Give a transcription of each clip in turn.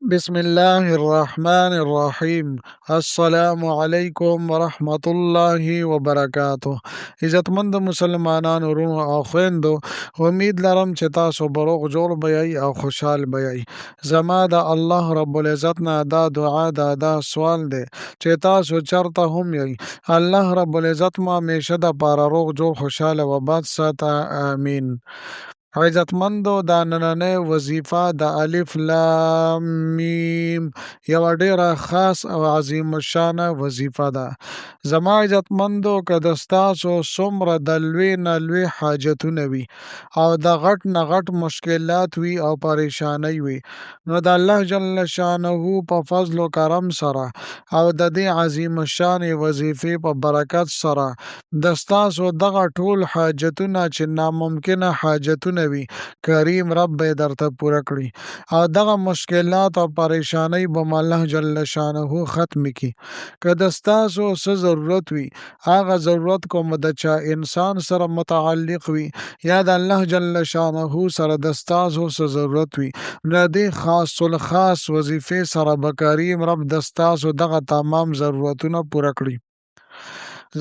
بسم الله الرحمن الرحیم. السلام علیکم ورحمت الله وبرکاته. عزتمند مسلمانانو ورونو او خويندو، امید لرم چې تاسو به روغ جوړ بیاي او خوشحال بیاي. زما د الله رب العزت نه دا دعا دا سوال دی چې تاسو چرته هم یی، الله رب العزت ما همیشه د پاره روغ جوړ خوشحاله و باد ساته. آمین. عزتمندو، دا نننۍ وظیفه د الف لام میم یوه ډیره خاص او عظیم الشانه وظیفه ده. زما عزتمندو، که د ستاسو څومره د لوی نه لوی حاجتونه وي او د غټ نه غټ مشکلات وي او پریشانۍ وي، نو د الله جل شانه په فضل و کرم سره او د دې عظیم الشان وظیفې په برکت سره د ستاسو دغه ټول حاجتونه چې ناممکنه حاجتونه وي، کریم رب به درته پوره کړي او دغه مشکلات او پریشانۍ به الله جل شانه ختم کړي. که د ستاسو څه ضرورت وي، هغه ضرورت کوم د چا انسان سره متعلق وي یا د الله جل شانه سره د ستاسو څه ضرورت وي، نو د دې خاص الخاص وظیفې سره به کریم رب د ستاسو دغه تمام ضرورتونه پوره کړي.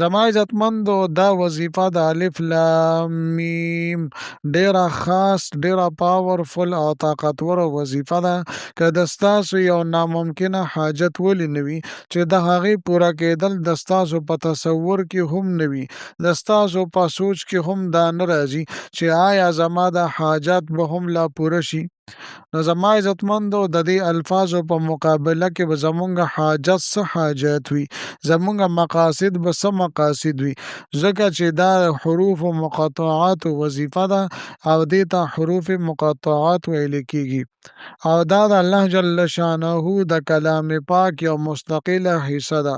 زما عزتمندو، دا وظیفه د الف لام میم ډیره خاص، ډیره پاورفل او طاقتور وظیفه ده. که د ستاسو یو ناممکنه حاجت ولی نوي چې د هغې پوره کېدل د ستاسو په تصور کې هم نوي، د ستاسو په سوچ کې هم دا نه راځي چې آیا زما د حاجت به هم لا پوره شي، نو زما عزتمندو، د دې الفاظو په مقابله کې به زمونږ حاجت څه حاجت وي، زمونږ مقاصد به څه مقاصد وي، ځکه چې دا حروف مقطعات وظیفه ده او دې ته حروف مقطعات ویل کېږي او دا د الله جل شانه د کلام پاک یو مستقله حصه ده.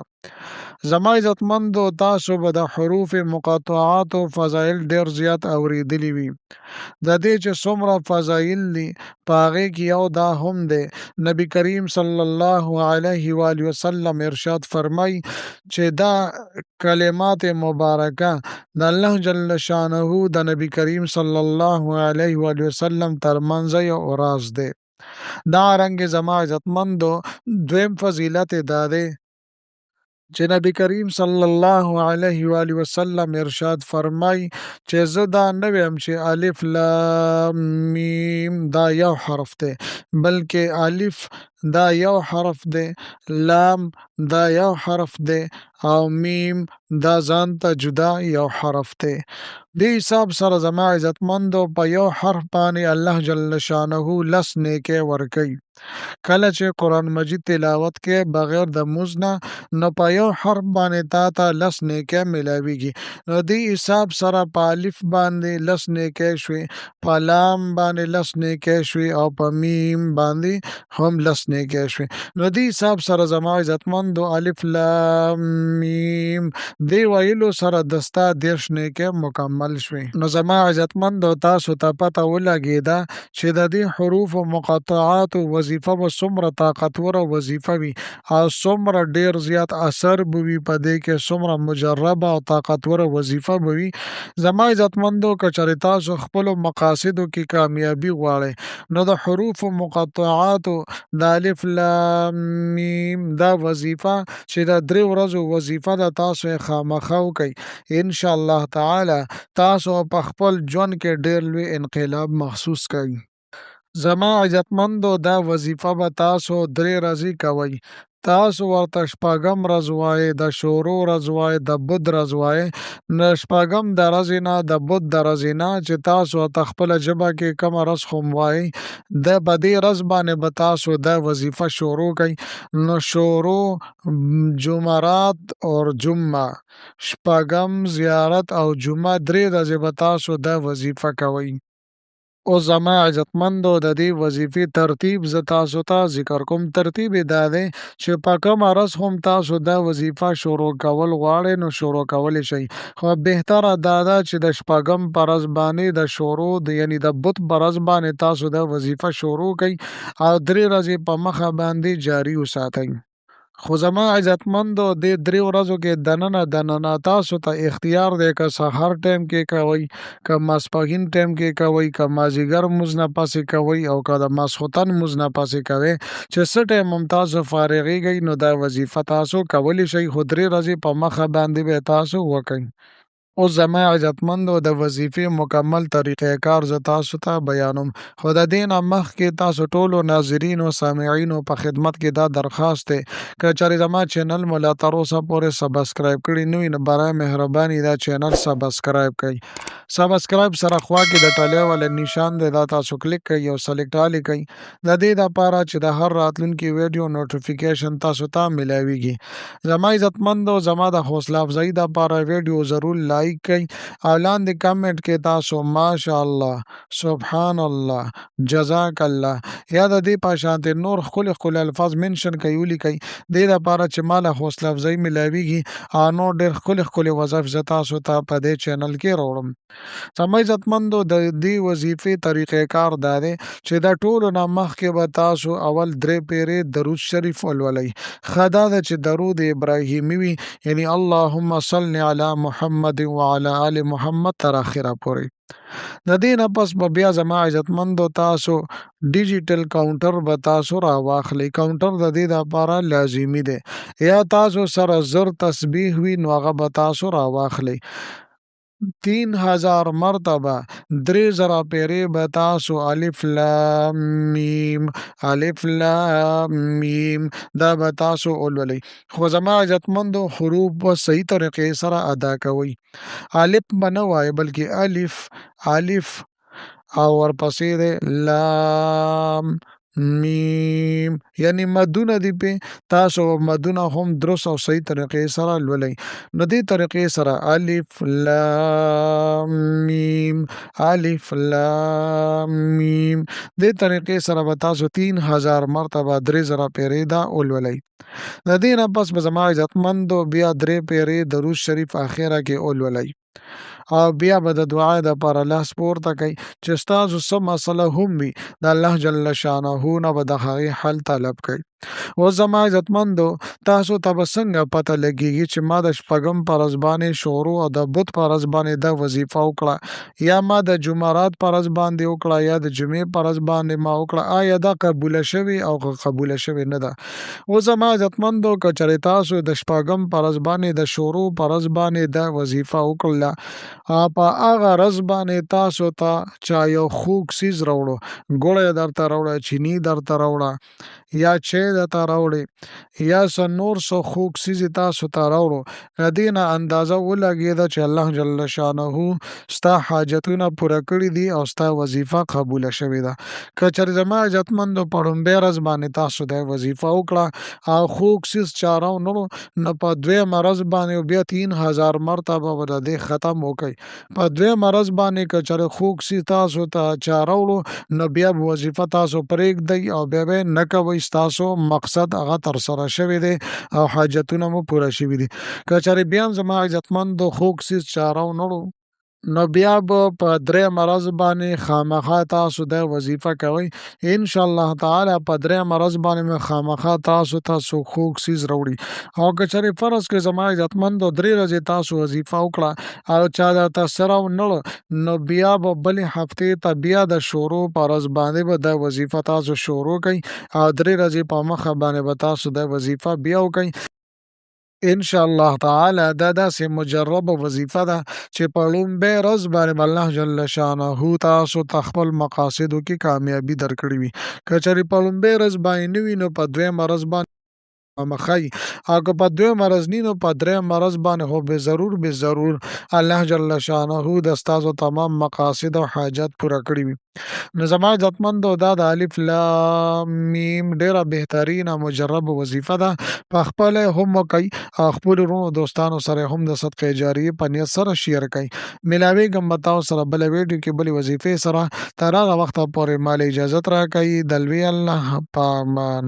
زما عزتمندو، تاسو به د حروف مقطعاتو فضایل ډیر زیات اوریدلی وي. د دې چې څومره فضایل دي، په هغې کې یو دا هم دی، نبی کریم صلی الله علیه و آله وسلم ارشاد فرمای چې دا کلمات مبارکه د الله جل شانه د نبی کریم صلی الله علیه و آله وسلم ترمنځ یو راز دی. دا رنګ زما عزتمندو، دویم فضیلت یې دا دی چې نبی کریم صلی الله علیه و آله وسلم ارشاد فرمای چې زه دا نه ویم چې الف لام میم دا یو حرف دی، بلکې الف دا یو حرف دی، لام دا یو حرف دی او میم دا ځان ته جدا یو حرف دی. دې حساب سره زما عزتمندو، په یو حرف باندې الله جل شانه 10 نیکۍ ورکوي. کله چې قرآن مجید تلاوت کې بغیر د مونځ نه، نو په یو حرف باندې تا ته 10 نیکۍ ملاویږي. نو دې حساب سره په الف باندې 10 نیکۍ شوې، په لام باندې 10 نیکۍ شوې او په میم باندې هم 10 نیکۍ شوې. نو دې حساب سره زما عزتمندو، الف لام میم دې ویلو سره د ستا 10 نیکۍ مکمل شوې. نو زما عزتمندو، تاسو ته پته ولګېده چې د دې حروف مقطعات وظیفه به څومره طاقتوره وظیفه وي او څومره ډیر زیات اثر به وي په دې کې، څومره مجربه او طاقتوره وظیفه به وي. زما عزتمندو، که چېرې تاسو خپلو مقاصدو کې کامیابي غواړئ، نو د حروف مقطعاتو د الف لام میم دا وظیفه چې د 3 ورځو وظیفه ده، تاسو یې خامخا وکئ. انشاءالله تعالی تاسو په خپل ژوند کې ډیر لوی انقلاب محسوس کئ. زما عزتمندو، دا وظیفه به تاسو 3 ورځې کوئ. تاسو ورته شپږم ورځ وایئ، د شروع ورځ وایئ، د بُد ورځ وایئ. د شپږم د ورځې نه، د بُد د ورځې نه چې تاسو ورته خپله ژبه کې کومه ورځ خو هم وایئ، په دې ورځ باندې به تاسو دا وظیفه شروع کئ. نو شروع جمعرات اور جمعه، شپږم زیارت او جمعه، 3 ورځې به تاسو دا وظیفه کوئ. او زما عزتمندو، د دې وظیفې ترتیب زه تاسو ته ذکر کوم. ترتیب یې دا دی چې په کومه ورځ هم تاسو دا وظیفه شروع کول غواړئ، نو شروع کولی شئ، خو بهتره دا ده چې د شپږم په ورځ باندې د شروع یعنې د بُد په ورځ باندې تاسو دا وظیفه شروع کئ او 3 ورځې په مخه باندې جاري وساتئ. خو زما عزتمندو دې 3 ورځو کې دننه تاسو ته اختیار دی که سهار ټایم کې کوئ، که ماسپښین ټایم کې کوئ، که مازدیګر لمونځ نه پسې کوئ او که د ماسخوتن لمونځ نه پسې کوئ چې څه ټایم هم تاسو فارغېږئ نو دا وظیفه تاسو کولی شئ خو 3 ورځې په مخه باندې به تاسو وکئ. اوس زما عزتمندو د وظیفې مکمل طریقې کار زه تاسو ته بیانوم خو د دې نه مخکې تاسو ټولو ناظرینو سامعینو په خدمت کې دا درخواست دی که چېرې زما چینل مو لا تر اوسه پورې سبسکرایب کړي نه وي نو برای مهرباني دا چینل سبسکرایب کړئ. سبسکرایب سره خوا کې د ټلۍ والا نشان دی دا تاسو کلیک کړئ او سلیکټ آل یې کړئ د دې دپاره چې د هر راتلونکي ویډیو نوټیفیکیشن تاسو ته ملاویږي. زما عزتمندو زما د حوصله افزایي دپاره ویډیو ضرور لایک کړئ او لاندې کمنټ کې تاسو ماشاءالله، سبحان الله، جزاک الله یا د دې په شانتې نور ښکلي الفاظ منشن کړئ ولیکئ دې دپاره چې ما له حوصله افزایي ملاویږي او نور ډېر ښکلي وظایف زه تاسو ته په دې چینل کې راوړم. زما عزتمندو د دې وظیفې طریقې کار دا دی چې د ټولو نه مخکې به تاسو اول 3 پیرې درود شریف ولولئ. ښه دا ده چې درود ابراهیمي وي یعنی اللهم صل علی محمد وعلى آل محمد تر اخره پورې. د دې نه پس به بیا زما عزتمندو تاسو ډیجیټل کاونټر به تاسو راواخلئ. کاونټر د دې دپاره لازمي دی یا تاسو سره زر تسبیح وي نو هغه به تاسو راواخلئ. 3000 مرتبه 3000 پیرې به تاسو الف لام میم الف لام میم دا به تاسو ولولئ خو زما عزتمندو حروف په صحیح طریقې سره ادا کوئ. الف به نه وایئ بلکې الف او ورپسې دی لام میم یعنی مدونه دي په تاسو مدونه هم درست او صحیح طریقې سره لولئ. نو دې طریقې سره الف لام میم الف لام میم دې طریقې سره به تاسو 3000 مرتبه 3000 پیرې دا ولولئ. د دې نه پس به زما عزتمندو بیا 3 پیرې درود شریف اخره کې ولولئ او بیا به د دعا دپاره لاس پورته کړئ چې ستاسو څه مسله هم وي د الله جل شانه نه به د هغې حل طلب کړئ. اوس زما عزتمندو تاسو ته به څنګه پته لګیږي چې ما د شپږم په ورځ باندې شروع او د بت په ورځ باندې دا وظیفه وکړه یا ما د جمعرات په ورځ باندې وکړه یا د جمعې په ورځ باندې ما وکړه آیا دا قبوله شوې او که قبوله شوې نه ده. اوس زما عزتمندو که چېرې تاسو د شپږم په ورځ باندې د شروع په ورځ باندې دا وظیفه وکړله په هغه ورځ باندې تاسو ته چا یو خوږ څیز راوړو ګوړی درته راوړه چیني درته راوړه یا چای درته راوړې یا څه نور څه خوږ څیز یې تاسو ته راوړو د دې نه اندازه ولګېده چې الله جل شانه ستا حاجتونه پوره کړي دي او ستا وظیفه قبوله شوې ده. که چېرې زما عزتمندو په لومبۍ ورځ باندې تاسو دا وظیفه وکړه او خوږ څیز چا راونهړو نو په دویمه ورځ باندې بیا 3000 مرتبه به د دې ختم وکئ. په دویمه ورځ باندې که چېرې خوږ څیز تاسو ته چا راوړو نو بیا به وظیفه تاسو پرېږدئ او بیا به یې نه کوئ ستاسو مقصد هغه ترسره شوی دی او حاجتونه مو پوره شوي دي. که چېرې بیا هم زما عزتمندو خوږ څیز چا راونهړو نو بیا به په درېیمه ورځ باندې خامخا تاسو دا وظیفه کوئ. انشاءالله تعالی په درېیمه ورځ باندې مې خامخا تاسو ته څوک خوږ څیز راوړي او که چېرې فرض کړئ زما عزتمندو 3 ورځې تاسو وظیفه وکړه او چا درته څه راونهړو نو بیا به بلې هفتې ته بیا د شروع په ورځ باندې به دا وظیفه تاسو شروع کړئ او 3 ورځې په مخه باندې به تاسو دا وظیفه بیا وکئ. انشاءالله تعالی دا داسې مجربه وظیفه ده چې په لومبۍ ورځ باندې به الله جل شانه تاسو ته خپل مقاصدو کې کامیابي درکړې وي. که چېرې په لومبۍ ورځ باندې نه وي نو په دویمه ورځ باندې خامخی او که په دویمه ورځ نی نو په درېیمه ورځ باندې خو به ضرور الله جل شانه د ستاسو تمام مقاصد او حاجات پوره کړي وي. نو زما عزتمندو دا د الف لام میم ډیره بهترینه مجربه وظیفه ده. پخپله هم وکئ او خپلو وروڼو دوستانو سره هم د صدقې جاریې په نیت سره شیر کئ. ملاویږم به تاسو سره بله ویډیو کې بلې وظیفې سره تر هغه وخته پورې ما له اجازت راکئ. د لوی الله په امان.